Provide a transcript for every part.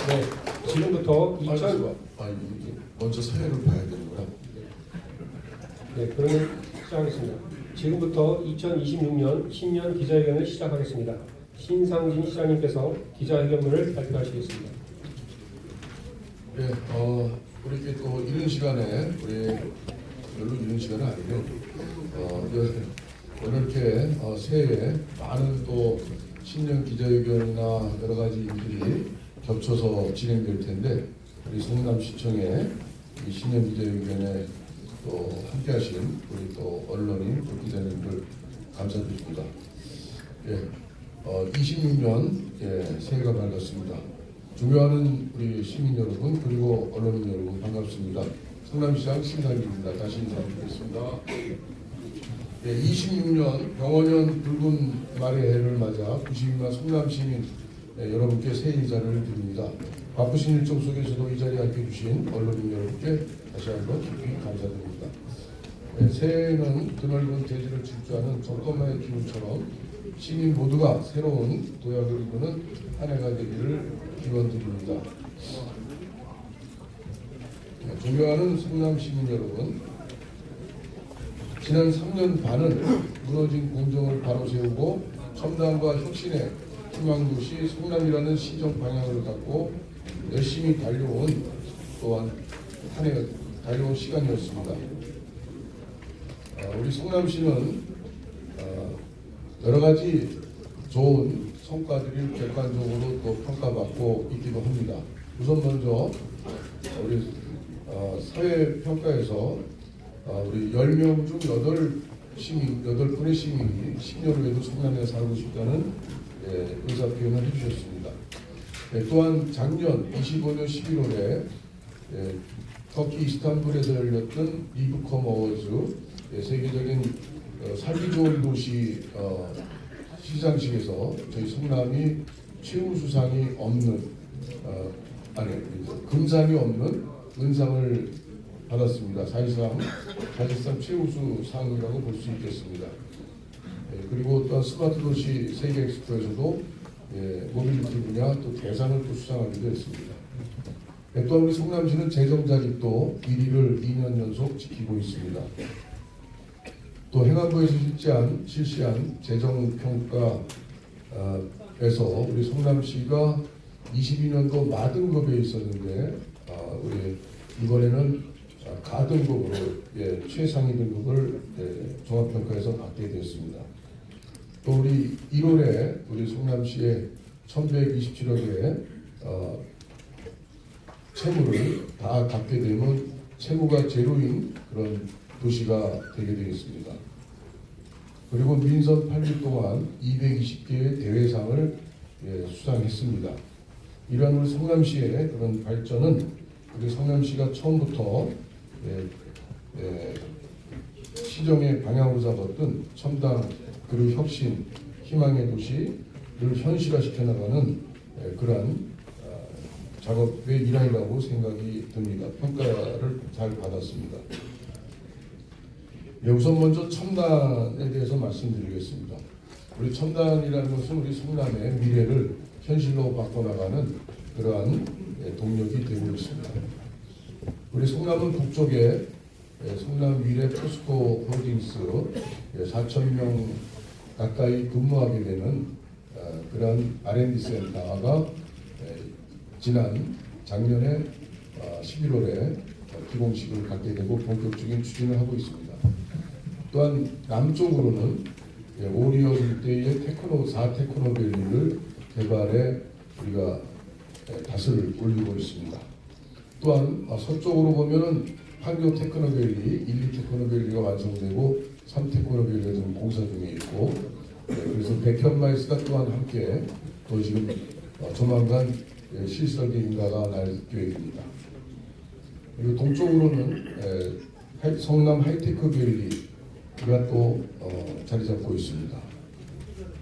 네, 지금부터 먼저 사회를 봐야 되는구나. 네, 그러면 시작하겠습니다. 지금부터 2026년 신년 기자회견을 시작하겠습니다. 신상진 시장님께서 기자회견문을 발표하시겠습니다. 네, 우리 이렇게 또 이런 시간에 별로 이런 시간은 아니고 오늘 이렇게 새해에 많은 또 신년 기자회견이나 여러 가지 일들이 겹쳐서 진행될 텐데 우리 성남시청의 이 신년 기자회견에 또 함께하신 우리 또 언론인, 또 기자님들 감사드립니다. 예, 26년 새해가 밝았습니다. 존경하는 우리 시민 여러분 그리고 언론인 여러분 반갑습니다. 성남시장 신상진입니다. 다시 인사드리겠습니다. 26년 병원년 붉은 말의 해를 맞아 92만 성남시민 여러분께 새해 인사를 드립니다. 바쁘신 일정 속에서도 이 자리에 함께해주신 언론인 여러분께 다시 한번 깊이 감사드립니다. 새해에는 드넓은 대지를 질주하는 정권만의 기운처럼 시민 모두가 새로운 도약을 이루는 한 해가 되기를 기원드립니다. 존경하는 성남 시민 여러분, 지난 3년 반은 무너진 공정을 바로 세우고 첨단과 혁신의 희망도시 성남이라는 시정 방향을 갖고 열심히 달려온 또한 한 해 달려온 시간이었습니다. 우리 성남시는 여러 가지 좋은 성과들이 객관적으로 또 평가받고 있기도 합니다. 우선 먼저 우리 사회 평가에서 우리 10명 중 8분의 시민이 10년 후에도 성남에 살고 싶다는 의사 표현을 해주셨습니다. 또한 작년 25년 11월에 터키 이스탄불에서 열렸던 리브컴 어워즈 세계적인 살기 좋은 도시 시상식에서 저희 성남이 최우수상이 없는 금상이 없는 은상을 받았습니다. 사실상 최우수상이라고 볼 수 있겠습니다. 그리고 또한 스마트 도시 세계 엑스포에서도 모빌리티 분야 또 대상을 또 수상하기도 했습니다. 또한 우리 성남시는 재정자립도 1위를 2년 연속 지키고 있습니다. 또 행안부에서 실시한 재정평가에서 우리 성남시가 22년도 마등급에 있었는데 우리 이번에는 가등급으로 최상위 등급을 종합평가에서 받게 되었습니다. 또 우리 1월에 우리 성남시에 1127억의 채무를 다 갚게 되면 채무가 제로인 그런 도시가 되게 되겠습니다. 그리고 민선 8일 동안 220개의 대회상을 수상했습니다. 이러한 우리 성남시의 그런 발전은 우리 성남시가 처음부터 시정의 방향으로 잡았던 첨단 그리고 혁신, 희망의 도시를 현실화시켜 나가는 그러한 작업의 일환이라고 생각이 듭니다. 평가를 잘 받았습니다. 우선 먼저 첨단에 대해서 말씀드리겠습니다. 우리 첨단이라는 것은 우리 성남의 미래를 현실로 바꿔나가는 그러한 동력이 되고 있습니다. 우리 성남은 북쪽에 성남 미래 포스코 홀딩스 4,000명 가까이 근무하게 되는 그러한 R&D 센터가 작년에 11월에 기공식을 갖게 되고 본격적인 추진을 하고 있습니다. 또한 남쪽으로는 오리온 일대의 테크노 4테크노밸리를 개발해 우리가 닷을 올리고 있습니다. 또한 서쪽으로 보면은 판교 테크노밸리, 1, 2테크노밸리가 완성되고 3테크노밸리가 지금 공사 중에 있고 그래서 백현마이스가 또한 함께 또 지금 조만간 실설계 인가가 날 계획입니다. 그리고 동쪽으로는 성남 하이테크밸리가 또 자리 잡고 있습니다.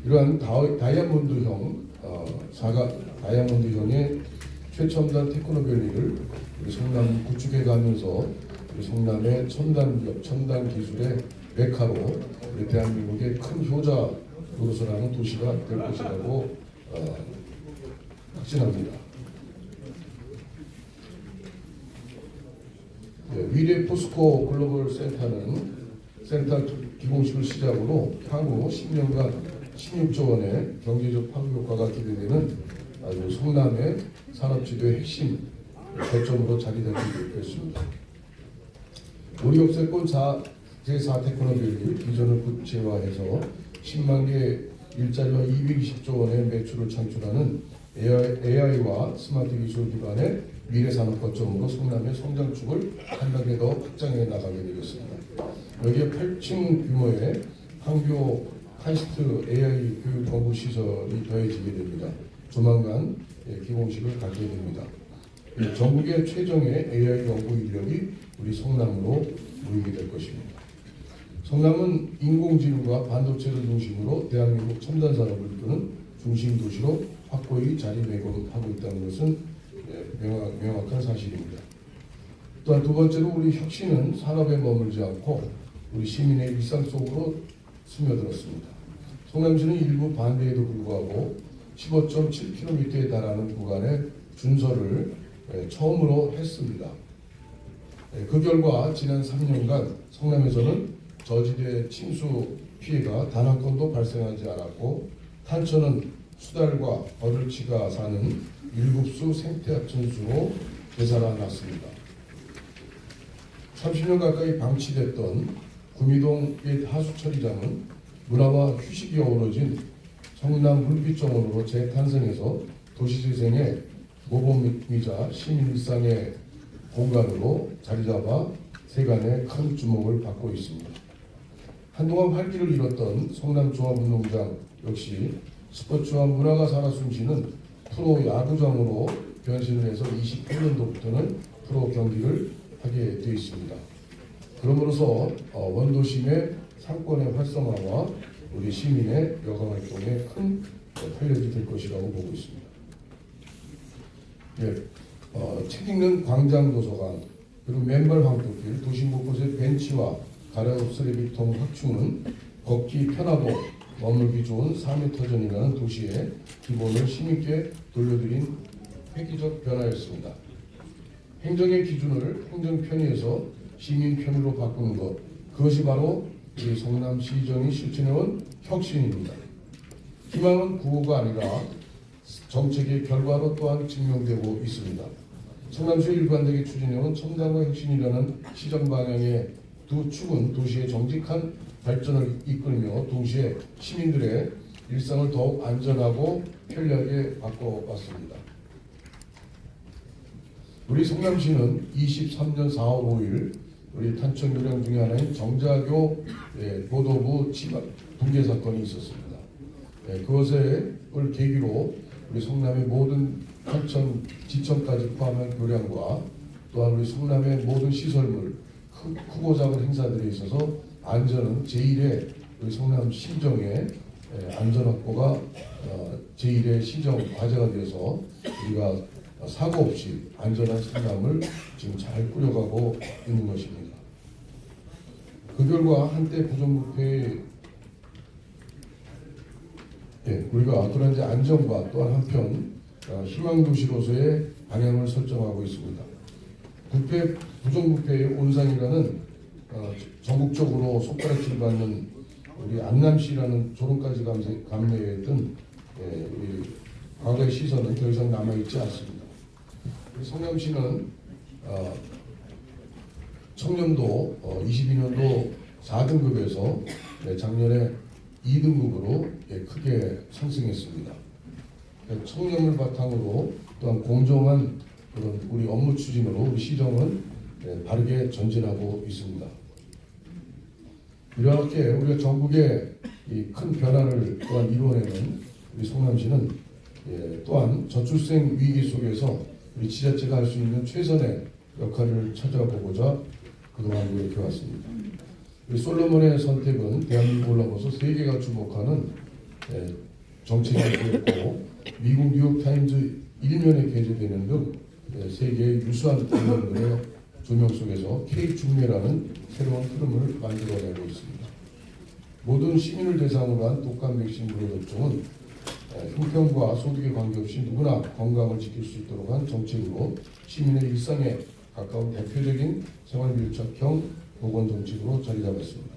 이러한 다이아몬드형 다이아몬드형의 최첨단 테크노밸리를 우리 성남 구축해 가면서 우리 성남의 첨단 기업, 첨단 기술의 메카로 우리 대한민국의 큰 효자 노릇을 하는 도시가 될 것이라고 확신합니다. 미래 포스코 글로벌 센터 기공식을 시작으로 향후 10년간 16조 원의 경제적 파급 효과가 기대되는 아주 성남의 산업지도의 핵심 거점으로 자리잡게 됐습니다. 우리 역세권 제4 테크노밸리 비전을 구체화해서 10만 개 일자리와 220조 원의 매출을 창출하는 AI와 스마트 기술 기반의 미래산업 거점으로 성남의 성장축을 한 단계 더 확장해 나가게 되겠습니다. 여기에 8층 규모의 항교 카이스트 AI 교육 연구 시설이 더해지게 됩니다. 조만간 기공식을 갖게 됩니다. 전국의 최정의 AI 연구 인력이 우리 성남으로 모이게 될 것입니다. 성남은 인공지능과 반도체를 중심으로 대한민국 첨단 산업을 이끄는 중심 도시로 확고히 자리매김하고 있다는 것은 명확한 사실입니다. 또한 두 번째로 우리 혁신은 산업에 머물지 않고 우리 시민의 일상 속으로 스며들었습니다. 성남시는 일부 반대에도 불구하고 15.7km에 달하는 구간의 준설을 처음으로 했습니다. 그 결과 지난 3년간 성남에서는 저지대 침수 피해가 단 한 건도 발생하지 않았고 탄천은 수달과 버들치가 사는 7수 생태하천수로 되살아났습니다. 30년 가까이 방치됐던 구미동 옛 하수처리장은 문화와 휴식이 어우러진 성남 물빛정원으로 재탄생해서 도시재생의 모범이자 시민 일상의 공간으로 자리잡아 세간의 큰 주목을 받고 있습니다. 한동안 활기를 잃었던 성남종합운동장 역시 스포츠와 문화가 살아 숨쉬는 프로 야구장으로 변신을 해서 28년도부터는 프로 경기를 하게 되어 있습니다. 그러므로서 원도심의 상권의 활성화와 우리 시민의 여가활동에 큰 활력이 될 것이라고 보고 있습니다. 책 읽는 광장도서관 그리고 맨발 황토길 도심 곳곳의 벤치와 가래옥 쓰레기통 확충은 걷기 편하고 머물기 좋은 4m 전이라는 도시의 기본을 시민께 돌려드린 획기적 변화였습니다. 행정의 기준을 행정 편의에서 시민 편의로 바꾸는 것 그것이 바로 우리 성남시정이 실천해온 혁신입니다. 희망은 구호가 아니라 정책의 결과로 또한 증명되고 있습니다. 성남시 일관되게 추진해온 첨단과 혁신이라는 시정 방향의 두 축은 도시의 정직한 발전을 이끌며 동시에 시민들의 일상을 더욱 안전하고 편리하게 바꿔왔습니다. 우리 성남시는 23년 4월 5일 우리 탄천 요령 중에 하나인 정자교 보도부 치마 붕괴 사건이 있었습니다. 그것을 계기로 우리 성남의 모든 탄천 지청까지 포함한 교량과 또한 우리 성남의 모든 시설물 크고 작은 행사들에 있어서 안전은 제1의 우리 성남 시정의 안전 확보가 제1의 시정 과제가 되어서 우리가 사고 없이 안전한 성남을 지금 잘 꾸려가고 있는 것입니다. 그 결과 한때 부정부패의 우리가 그런 이제 안전과 또한 한편 희망도시로서의 방향을 설정하고 있습니다. 부정부패의 온상이라는 전국적으로 손가락질 받는 우리 안남시라는 조롱까지 감내했던 우리 과거의 시선은 더 이상 남아있지 않습니다. 우리 성남시는 청년도 22년도 4등급에서 작년에 2등급으로 크게 상승했습니다. 청년을 바탕으로 또한 공정한 그런 우리 업무 추진으로 우리 시정은 바르게 전진하고 있습니다. 이렇게 우리가 전국의 이 큰 변화를 또한 이루어내는 우리 성남시는 또한 저출생 위기 속에서 우리 지자체가 할 수 있는 최선의 역할을 찾아보고자 그동안 노력해 왔습니다. 우리 솔로몬의 선택은 대한민국을 넘어서 세계가 주목하는 정책이 되었고 미국 뉴욕타임즈 1면에 게재되는 등 세계의 유수한 언론들의 조명 속에서 K-중매라는 새로운 흐름을 만들어내고 있습니다. 모든 시민을 대상으로 한 독감 백신 무료 접종은 형편과 소득에 관계없이 누구나 건강을 지킬 수 있도록 한 정책으로 시민의 일상에 가까운 대표적인 생활밀착형 보건정책으로 자리 잡았습니다.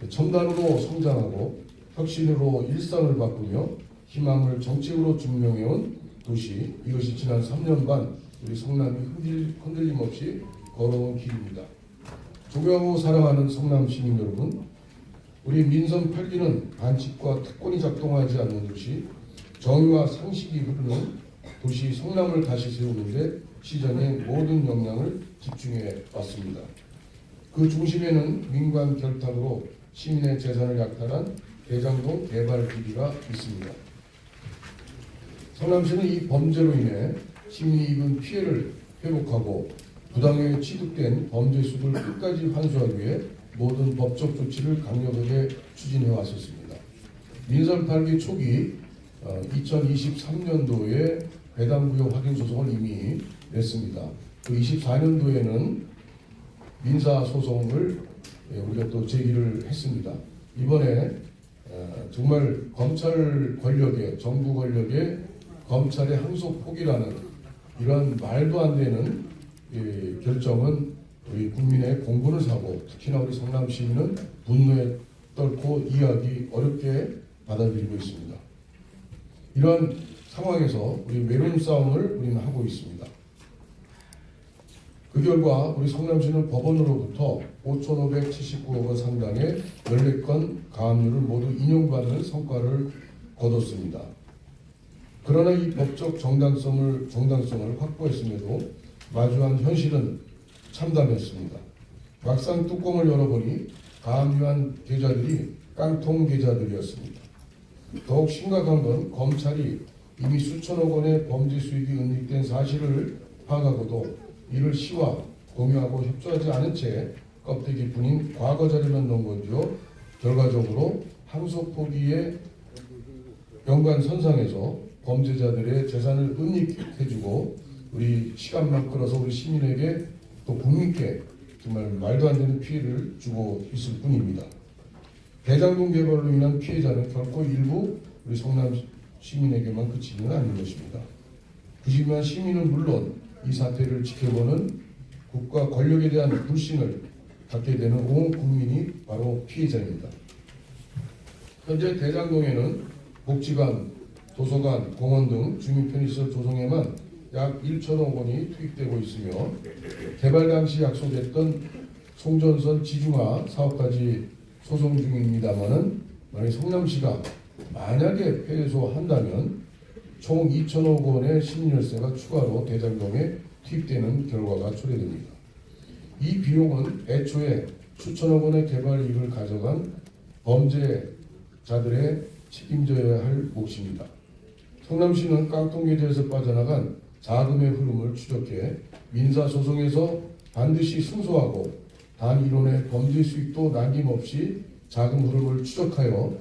첨단으로 성장하고 혁신으로 일상을 바꾸며 희망을 정책으로 증명해온 도시, 이것이 지난 3년 반 우리 성남이 흔들림 없이 걸어온 길입니다. 존경하고 사랑하는 성남 시민 여러분, 우리 민선 8기는 반칙과 특권이 작동하지 않는 도시, 정의와 상식이 흐르는 도시 성남을 다시 세우는데 시전의 모든 역량을 집중해 왔습니다. 그 중심에는 민관 결탁으로 시민의 재산을 약탈한 대장동 개발 비리가 있습니다. 성남시는 이 범죄로 인해 시민이 입은 피해를 회복하고 부당하게 취득된 범죄 수를 끝까지 환수하기 위해 모든 법적 조치를 강력하게 추진해 왔었습니다. 민선 8기 초기 2023년도에 배당구역 확인 소송을 이미 냈습니다. 그 24년도에는 민사 소송을 우리가 또 제기를 했습니다. 이번에 정말 검찰 권력의 정부 권력의 검찰의 항소 포기라는 이런 말도 안 되는 결정은 우리 국민의 공분을 사고 특히나 우리 성남 시민은 분노에 떨고 이해하기 어렵게 받아들이고 있습니다. 이러한 상황에서 우리 외로운 싸움을 우리는 하고 있습니다. 그 결과 우리 성남시는 법원으로부터 5,579억 원 상당의 14건 가압류를 모두 인용받는 성과를 거뒀습니다. 그러나 이 법적 정당성을 확보했음에도 마주한 현실은 참담했습니다. 막상 뚜껑을 열어보니 가압류한 계좌들이 깡통 계좌들이었습니다. 더욱 심각한 건 검찰이 이미 수천억 원의 범죄 수익이 은닉된 사실을 파악하고도 이를 시와 공유하고 협조하지 않은 채 껍데기뿐인 과거 자료만 넘겨줘 결과적으로 항소 포기의 연관선상에서 범죄자들의 재산을 은닉해주고 우리 시간만 끌어서 우리 시민에게 또 국민께 정말 말도 안 되는 피해를 주고 있을 뿐입니다. 대장동 개발로 인한 피해자는 결코 일부 우리 성남 시민에게만 그치지는 않는 것입니다. 그지만 시민은 물론 이 사태를 지켜보는 국가 권력에 대한 불신을 갖게 되는 온 국민이 바로 피해자입니다. 현재 대장동에는 복지관, 도서관, 공원 등 주민편의시설 조성에만 약 1천억 원이 투입되고 있으며 개발 당시 약속했던 송전선 지중화 사업까지 소송 중입니다만은 만약 성남시가 만약에 패소한다면 총 2천억 원의 시민열세가 추가로 대장동에 투입되는 결과가 초래됩니다. 이 비용은 애초에 수천억 원의 개발 이익을 가져간 범죄자들의 책임져야 할 몫입니다. 성남시는 깡통계좌에서 빠져나간 자금의 흐름을 추적해 민사소송에서 반드시 승소하고 단 1원의 범죄 수익도 남김없이 자금 흐름을 추적하여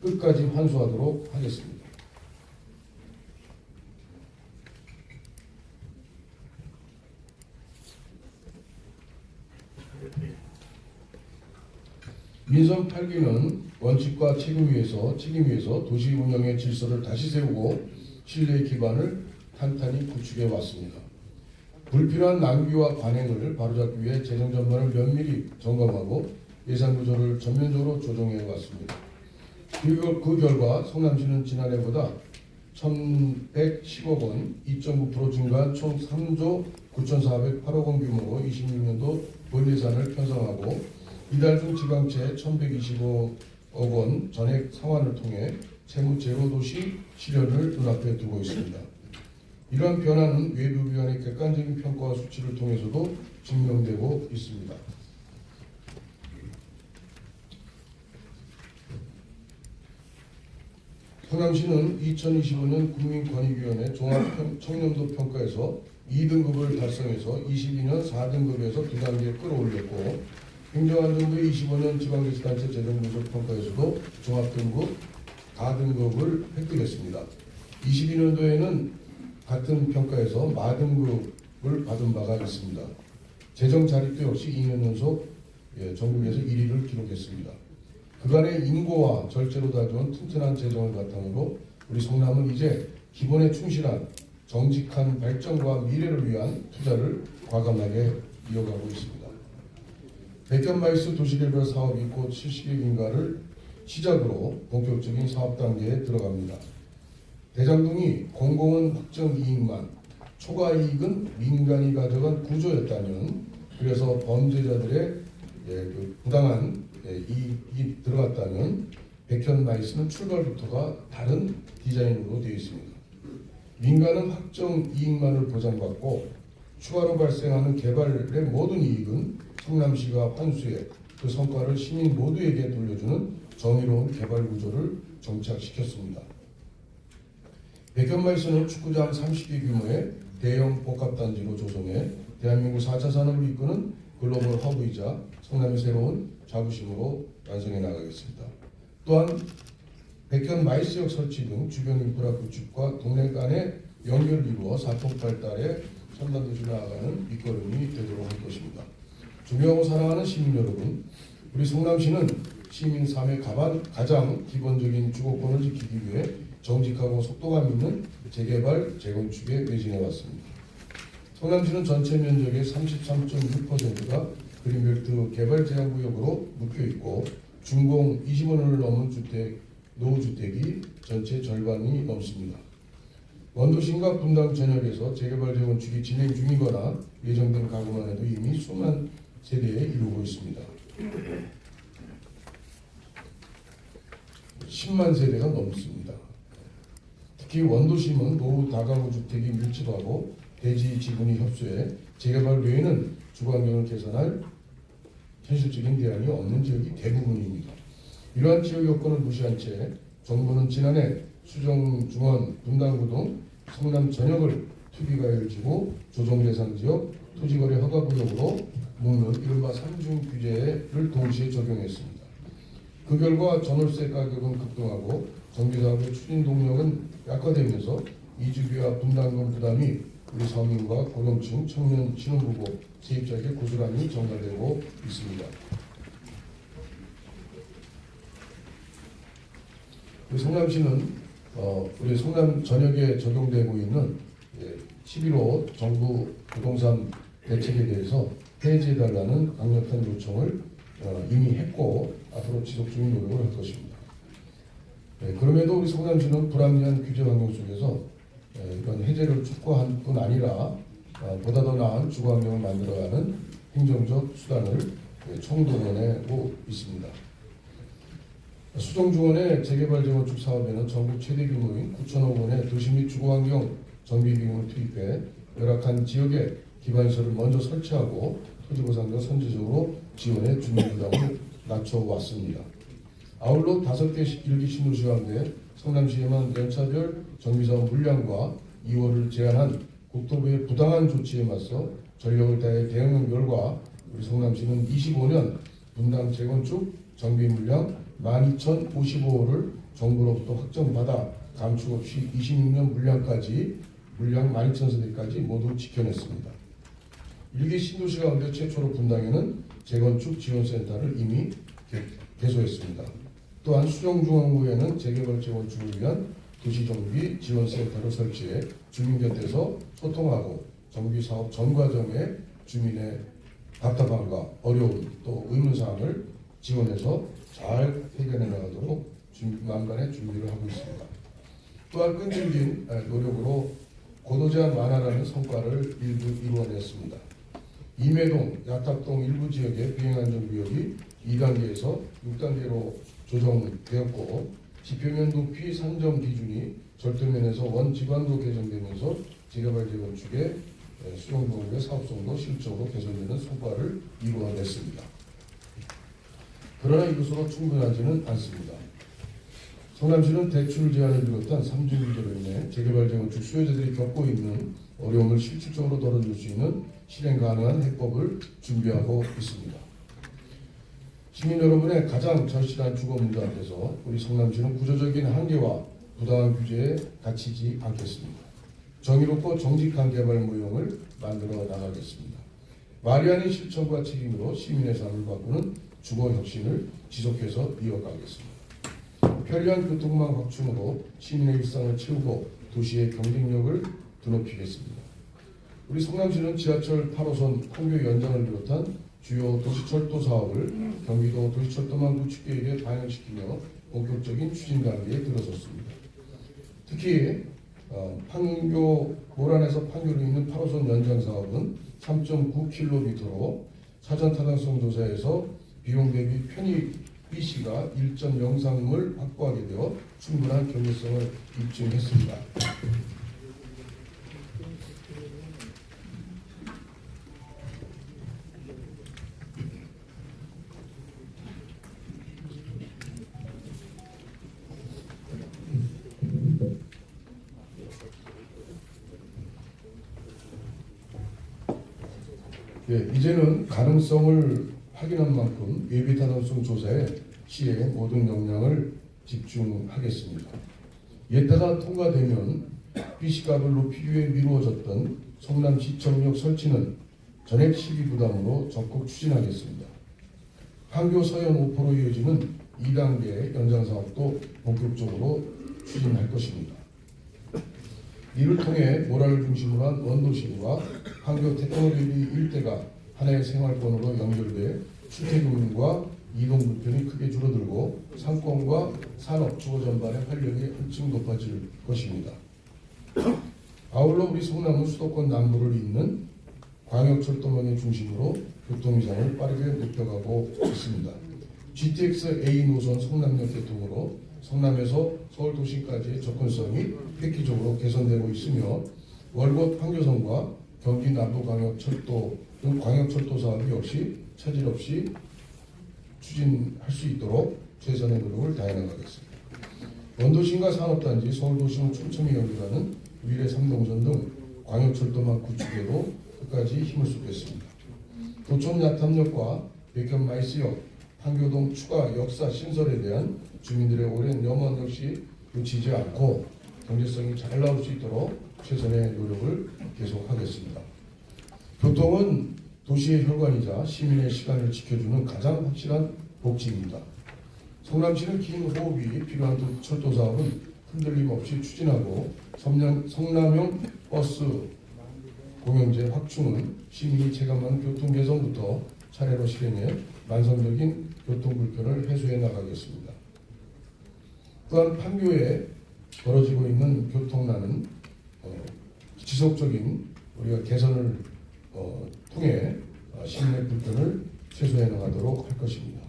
끝까지 환수하도록 하겠습니다. 민선 8기는 원칙과 책임 위에서 도시 운영의 질서를 다시 세우고 신뢰의 기반을 탄탄히 구축해 왔습니다. 불필요한 낭비와 관행을 바로잡기 위해 재정 전반을 면밀히 점검하고 예산 구조를 전면적으로 조정해 왔습니다. 그 결과 성남시는 지난해보다 1,110억 원, 2.9% 증가한 총 3조 9,408억 원 규모로 26년도 본 예산을 편성하고 이달 중 지방채 1,125억 원 전액 상환을 통해 채무 제로 도시 실현을 눈앞에 두고 있습니다. 이러한 변화는 외부 기관의 객관적인 평가와 수치를 통해서도 증명되고 있습니다. 성남시는 2025년 국민권익위원회 종합청렴도 평가에서 2등급을 달성해서 22년 4등급에서 2단계 끌어올렸고 행정안전부의 25년 지방자치단체 재정분석 평가에서도 종합등급 4등급을 획득했습니다. 22년도에는 같은 평가에서 마등급을 받은 바가 있습니다. 재정 자립도 역시 2년 연속 전국에서 1위를 기록했습니다. 그간의 인고와 절제로 다져온 튼튼한 재정을 바탕으로 우리 성남은 이제 기본에 충실한 정직한 발전과 미래를 위한 투자를 과감하게 이어가고 있습니다. 백현마이스 도시개발 사업이 곧 70일 시작으로 본격적인 사업 단계에 들어갑니다. 대장동이 공공은 확정 이익만, 초과 이익은 민간이 가져간 구조였다면, 그래서 범죄자들의 그 부당한 이익이 들어갔다면 백현마이스는 출발부터가 다른 디자인으로 되어 있습니다. 민간은 확정 이익만을 보장받고 추가로 발생하는 개발의 모든 이익은 성남시가 환수해 그 성과를 시민 모두에게 돌려주는 정의로운 개발 구조를 정착시켰습니다. 백현마이스는 축구장 30개 규모의 대형 복합단지로 조성해 대한민국 4차 산업을 이끄는 글로벌 허브이자 성남의 새로운 자부심으로 완성해 나가겠습니다. 또한 백현마이스역 설치 등 주변 인프라 구축과 동네 간의 연결을 이루어 사통팔달에 첨단도시 나아가는 밑거름이 되도록 할 것입니다. 존경하고 사랑하는 시민 여러분, 우리 성남시는 시민 삶의 가장 기본적인 주거권을 지키기 위해 정직하고 속도감 있는 재개발, 재건축에 매진해 왔습니다. 성남시는 전체 면적의 33.6%가 그린벨트 개발제한구역으로 묶여있고 준공 20원을 넘은 노후주택이 전체 절반이 넘습니다. 원도심과 분당 전역에서 재개발 재건축이 진행 중이거나 예정된 가구만 해도 이미 수만 세대에 이르고 있습니다. 10만 세대가 넘습니다. 특히 원도심은 노후 다가구 주택이 밀집하고 대지 지분이 협소해 재개발 외에는 주거환경을 개선할 현실적인 대안이 없는 지역이 대부분입니다. 이러한 지역 여건을 무시한 채 정부는 지난해 수정, 중원, 분당구 등 성남 전역을 투기과열지구, 조정대상지역, 토지거래 허가구역으로 묶는 이른바 3중 규제를 동시에 적용했습니다. 그 결과 전월세 가격은 급등하고 정비사업의 추진 동력은 약화되면서 이주비와 분담금 부담이 우리 서민과 고령층, 청년, 신혼부부, 세입자에게 고스란히 전가되고 있습니다. 우리 성남시는 우리 성남 전역에 적용되고 있는 11호 정부 부동산 대책에 대해서 해제해달라는 강력한 요청을 이미 했고 앞으로 지속 중인 노력을 할 것입니다. 그럼에도 우리 성남시는 불합리한 규제 환경 속에서 이런 해제를 촉구한 뿐 아니라 보다 더 나은 주거 환경을 만들어가는 행정적 수단을 총동원하고 있습니다. 수정중원의 재개발 재건축 사업에는 전국 최대 규모인 9천억 원의 도시 및 주거환경 정비비용을 투입해 열악한 지역에 기반시설을 먼저 설치하고 토지보상과 선제적으로 지원해 주민부담을 낮춰왔습니다. 아울러 5개 일기 신도시 가운데 성남시에만 연차별 정비사업 물량과 2월을 제한한 국토부의 부당한 조치에 맞서 전력을 다해 대응한 결과 우리 성남시는 25년 분당 재건축 정비 물량 12,055호를 정부로부터 확정받아 감축 없이 26년 물량 12,000세대까지 모두 지켜냈습니다. 일기 신도시 가운데 최초로 분당에는 재건축 지원센터를 이미 개소했습니다. 또한 수정중앙구에는 재개발 재건축을 위한 도시정비 지원센터를 설치해 주민 곁에서 소통하고 정비사업 전 과정에 주민의 답답함과 어려움 또 의문사항을 지원해서 잘 해결해 나가도록 만반의 준비를 하고 있습니다. 또한 끈질긴 노력으로 고도제한 완화라는 성과를 일부 이루어냈습니다. 임해동, 야탑동 일부 지역의 비행안전구역이 2단계에서 6단계로 조정되었고 지표면 높이 산정 기준이 절도면에서 원지관도 개정되면서 재개발 재건축의 수용도의 사업성도 실적으로 개선되는 성과를 이루어냈습니다. 그러나 이것으로 충분하지는 않습니다. 성남시는 대출 제한을 비롯한 3중 규제로 인해 재개발 재건축 수요자들이 겪고 있는 어려움을 실질적으로 덜어줄 수 있는 실행 가능한 해법을 준비하고 있습니다. 시민 여러분의 가장 절실한 주거 문제 앞에서 우리 성남시는 구조적인 한계와 부당한 규제에 갇히지 않겠습니다. 정의롭고 정직한 개발 모형을 만들어 나가겠습니다. 말이 아닌 실천과 책임으로 시민의 삶을 바꾸는 주거 혁신을 지속해서 이어가겠습니다. 편리한 교통망 확충으로 시민의 일상을 채우고 도시의 경쟁력을 드높이겠습니다. 우리 성남시는 지하철 8호선 판교 연장을 비롯한 주요 도시철도 사업을 경기도 도시철도망 구축 계획에 반영시키며 본격적인 추진 단계에 들어섰습니다. 특히 판교 모란에서 판교로 있는 8호선 연장 사업은 3.9km로 사전 타당성 조사에서 비용 대비 편의 B씨가 1.03을 확보하게 되어 충분한 경제성을 입증했습니다. 이제는 가능성을 확인한 만큼 예비 타당성 조사에 시의 모든 역량을 집중하겠습니다. 예타가 통과되면 B씨값을 높이기 위해 미루어졌던 성남시청역 설치는 전액 시비 부담으로 적극 추진하겠습니다. 판교 서현 5%로 이어지는 2단계 연장 사업도 본격적으로 추진할 것입니다. 이를 통해 모란을 중심으로 한 원도심과 판교 태평로리 일대가 하나의 생활권으로 연결돼 출퇴근과 이동 불편이 크게 줄어들고 상권과 산업, 주거 전반의 활력이 한층 높아질 것입니다. 아울러 우리 성남은 수도권 남부를 잇는 광역철도망의 중심으로 교통위상을 빠르게 높여가고 있습니다. GTX A 노선 성남역 개통으로 성남에서 서울 도심까지의 접근성이 획기적으로 개선되고 있으며 월곶 판교선과 경기 남부광역철도 등 광역철도 사업이 역시 차질 없이 추진할 수 있도록 최선의 노력을 다해 나가겠습니다. 원도심과 산업단지, 서울도심을 촘촘히 연결하는 위례 3동선 등 광역철도망 구축에도 끝까지 힘을 쏟겠습니다. 도촌 야탐역과 백현 마이스역, 판교동 추가 역사 신설에 대한 주민들의 오랜 염원 역시 놓치지 않고 경제성이 잘 나올 수 있도록 최선의 노력을 계속하겠습니다. 교통은 도시의 혈관이자 시민의 시간을 지켜주는 가장 확실한 복지입니다. 성남시는 긴 호흡이 필요한 철도 사업은 흔들림 없이 추진하고 성남형 버스 공영제 확충은 시민이 체감하는 교통 개선부터 차례로 실행해 만성적인 교통 불편을 해소해 나가겠습니다. 또한 판교에 벌어지고 있는 교통난은 지속적인 우리가 개선을 통해 시민의 불편을 최소해 나가도록 할 것입니다.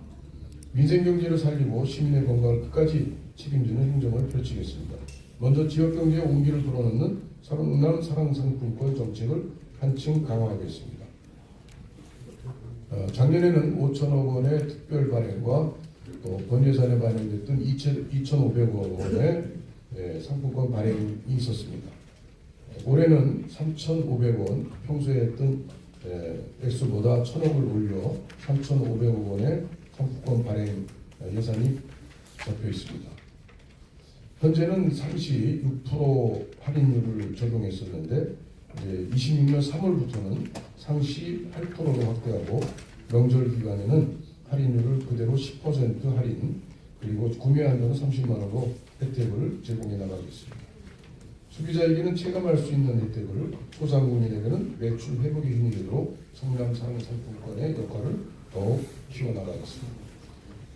민생경제를 살리고 시민의 건강을 끝까지 책임지는 행정을 펼치겠습니다. 먼저 지역경제에 온기를 불어넣는 성남 사랑상품권 정책을 한층 강화하겠습니다. 작년에는 5천억 원의 특별 발행과 또 본예산에 반영됐던 2,500억 원의 상품권 발행이 있었습니다. 올해는 3,500원, 평소에 했던 액수보다 1,000억을 올려 3,500억 원의 상품권 발행 예산이 잡혀 있습니다. 현재는 상시 6% 할인율을 적용했었는데 26년 3월부터는 상시 8%로 확대하고 명절 기간에는 할인율을 그대로 10% 할인 그리고 구매 한도는 30만 원으로 혜택을 제공해 나가겠습니다. 소비자에게는 체감할 수 있는 혜택을 소상공인에게는 매출 회복의 힘이 되도록 성남 상품권의 역할을 더욱 키워나가겠습니다.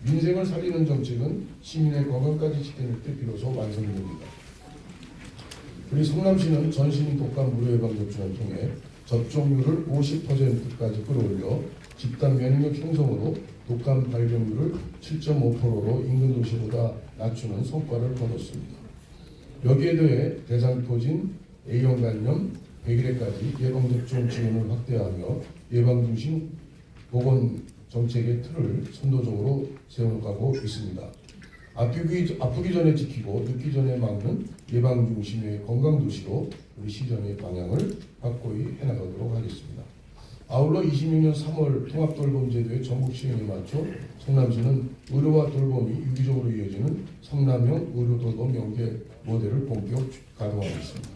민생을 살리는 정책은 시민의 건강까지 지킬 때 비로소 완성됩니다. 우리 성남시는 전신 독감 무료 예방 접종을 통해 접종률을 50%까지 끌어올려 집단 면역력 형성으로 독감 발병률을 7.5%로 인근 도시보다 낮추는 성과를 거뒀습니다. 여기에 더해 대상토진, A형 감염, 100일에까지 예방접종 지원을 확대하며 예방 중심 보건 정책의 틀을 선도적으로 세워가고 있습니다. 아프기 전에 지키고 늙기 전에 막는 예방 중심의 건강도시로 우리 시정의 방향을 확고히 해나가도록 하겠습니다. 아울러 26년 3월 통합돌봄제도의 전국 시행에 맞춰 성남시는 의료와 돌봄이 유기적으로 이어지는 성남형 의료돌봄 연계 모델을 본격 가동하겠습니다.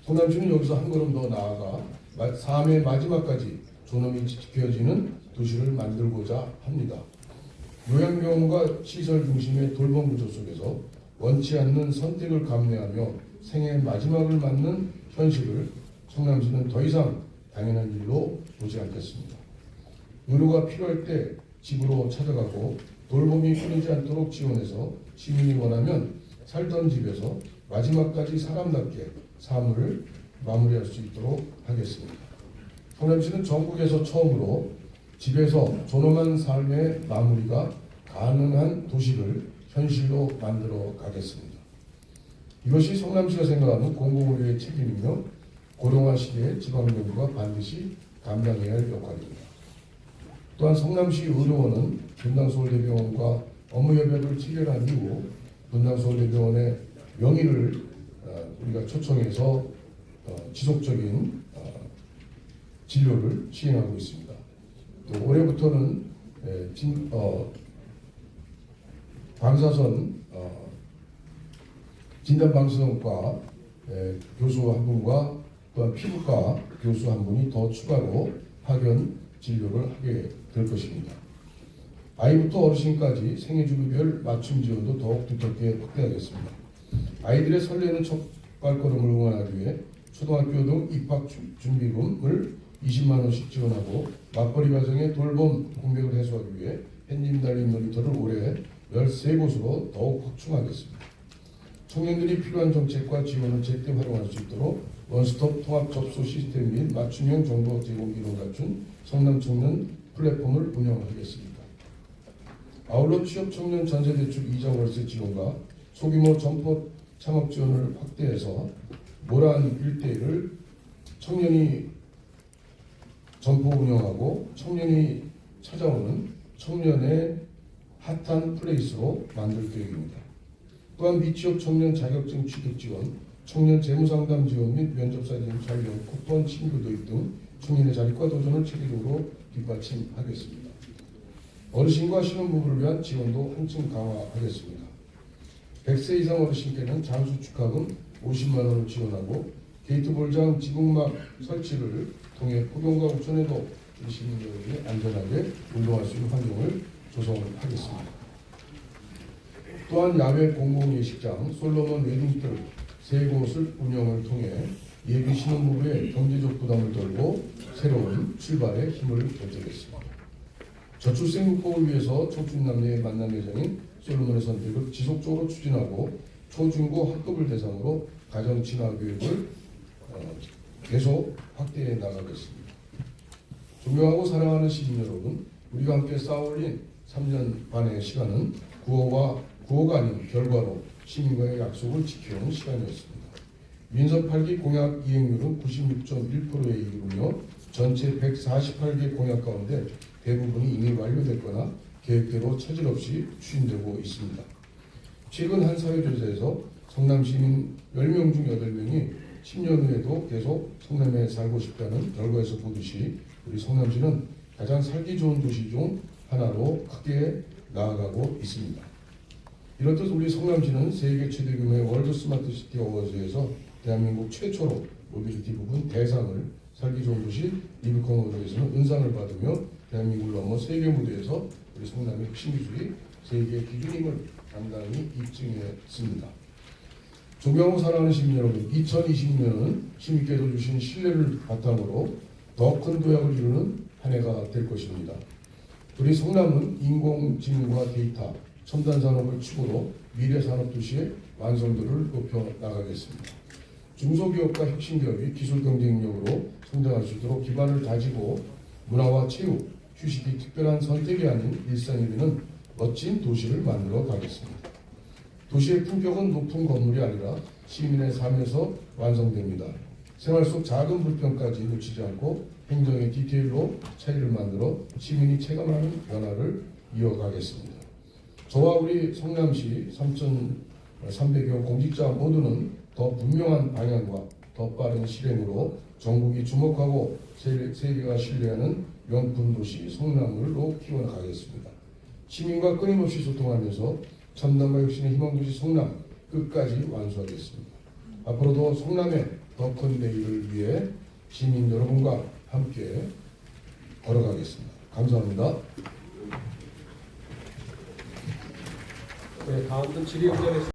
성남시는 여기서 한 걸음 더 나아가 삶의 마지막까지 존엄이 지켜지는 도시를 만들고자 합니다. 요양병원과 시설 중심의 돌봄 구조 속에서 원치 않는 선택을 감내하며 생의 마지막을 맞는 현실을 성남시는 더 이상 당연한 일로 보지 않겠습니다. 의료가 필요할 때 집으로 찾아가고 돌봄이 끊이지 않도록 지원해서 시민이 원하면 살던 집에서 마지막까지 사람답게 삶을 마무리할 수 있도록 하겠습니다. 성남시는 전국에서 처음으로 집에서 존엄한 삶의 마무리가 가능한 도시를 현실로 만들어 가겠습니다. 이것이 성남시가 생각하는 공공의료의 책임이며 고령화 시대의 지방정부가 반드시 감당해야 할 역할입니다. 또한 성남시 의료원은 분당서울대병원과 업무협약을 체결한 이후 분당서울대병원의 명의를 우리가 초청해서 지속적인 진료를 시행하고 있습니다. 또 올해부터는 방사선 진단방사선과 교수 한 분과 또한 피부과 교수 한 분이 더 추가로 파견 진료를 하게 될 것입니다. 아이부터 어르신까지 생애주기별 맞춤 지원도 더욱 두텁게 확대하겠습니다. 아이들의 설레는 첫 발걸음을 응원하기 위해 초등학교 등 입학 준비금을 20만 원씩 지원하고 맞벌이 가정의 돌봄 공백을 해소하기 위해 햇님 달린 놀이터를 올해 13곳으로 더욱 확충하겠습니다. 청년들이 필요한 정책과 지원을 제때 활용할 수 있도록 원스톱 통합 접수 시스템 및 맞춤형 정보 제공 기능을 갖춘 성남 청년 플랫폼을 운영하겠습니다. 아울러 취업 청년 전세대출 이자 월세 지원과 소규모 점포 창업 지원을 확대해서 모란 일대를 청년이 점포 운영하고 청년이 찾아오는 청년의 핫한 플레이스로 만들 계획입니다. 또한 미취업 청년 자격증 취득 지원, 청년 재무상담 지원 및 면접사진 촬영, 쿠폰 친구 도입 등 청년의 자립과 도전을 체계적으로 뒷받침하겠습니다. 어르신과 신혼부부를 위한 지원도 한층 강화하겠습니다. 100세 이상 어르신께는 장수 축하금 50만 원을 지원하고 게이트볼장 지붕막 설치를 통해 포경과 우천에도 시민 여러분이 안전하게 운동할 수 있는 환경을 조성하겠습니다. 또한 야외 공공예식장 솔로몬 웨딩홀 3곳을 운영을 통해 예비 신혼부부의 경제적 부담을 덜고 새로운 출발에 힘을 보태겠습니다. 저출생 극복을 위해서 청춘남녀의 만남 매장인 솔로몬의 선택을 지속적으로 추진하고 초중고 학급을 대상으로 가정 친화 교육을 계속 확대해 나가겠습니다. 존경하고 사랑하는 시민 여러분, 우리가 함께 쌓아올린 3년 반의 시간은 구호가 아닌 결과로 시민과의 약속을 지켜온 시간이었습니다. 민선 8기 공약 이행률은 96.1%에 이르며 전체 148개 공약 가운데 대부분이 이미 완료됐거나 계획대로 차질 없이 추진되고 있습니다. 최근 한 사회조사에서 성남시민 10명 중 8명이 10년 후에도 계속 성남에 살고 싶다는 결과에서 보듯이 우리 성남시는 가장 살기 좋은 도시 중 하나로 크게 나아가고 있습니다. 이렇듯 우리 성남시는 세계 최대 규모의 월드 스마트 시티 어워즈에서 대한민국 최초로 모빌리티 부분 대상을, 살기 좋은 도시 리브컨 어워드에서는 은상을 받으며 대한민국을 넘어 세계 무대에서 우리 성남의 혁신 기술이 세계 기준임을 당당히 입증했습니다. 존경하고 사랑하는 시민 여러분, 2020년은 시민께서 주신 신뢰를 바탕으로 더 큰 도약을 이루는 한 해가 될 것입니다. 우리 성남은 인공지능과 데이터, 첨단 산업을 축으로 미래 산업 도시의 완성도를 높여 나가겠습니다. 중소기업과 혁신기업이 기술 경쟁력으로 성장할 수 있도록 기반을 다지고 문화와 체육, 휴식이 특별한 선택이 아닌 일상이 되는 멋진 도시를 만들어 가겠습니다. 도시의 품격은 높은 건물이 아니라 시민의 삶에서 완성됩니다. 생활 속 작은 불편까지 놓치지 않고 행정의 디테일로 차이를 만들어 시민이 체감하는 변화를 이어가겠습니다. 저와 우리 성남시 3,300여 공직자 모두는 더 분명한 방향과 더 빠른 실행으로 전국이 주목하고 세계가 신뢰하는 명품 도시 성남으로 키워나가겠습니다. 시민과 끊임없이 소통하면서 첨단과 혁신의 희망도시 성남 끝까지 완수하겠습니다. 앞으로도 성남의 더 큰 내일을 위해 시민 여러분과 함께 걸어가겠습니다. 감사합니다. 네, 다음은 질의응답에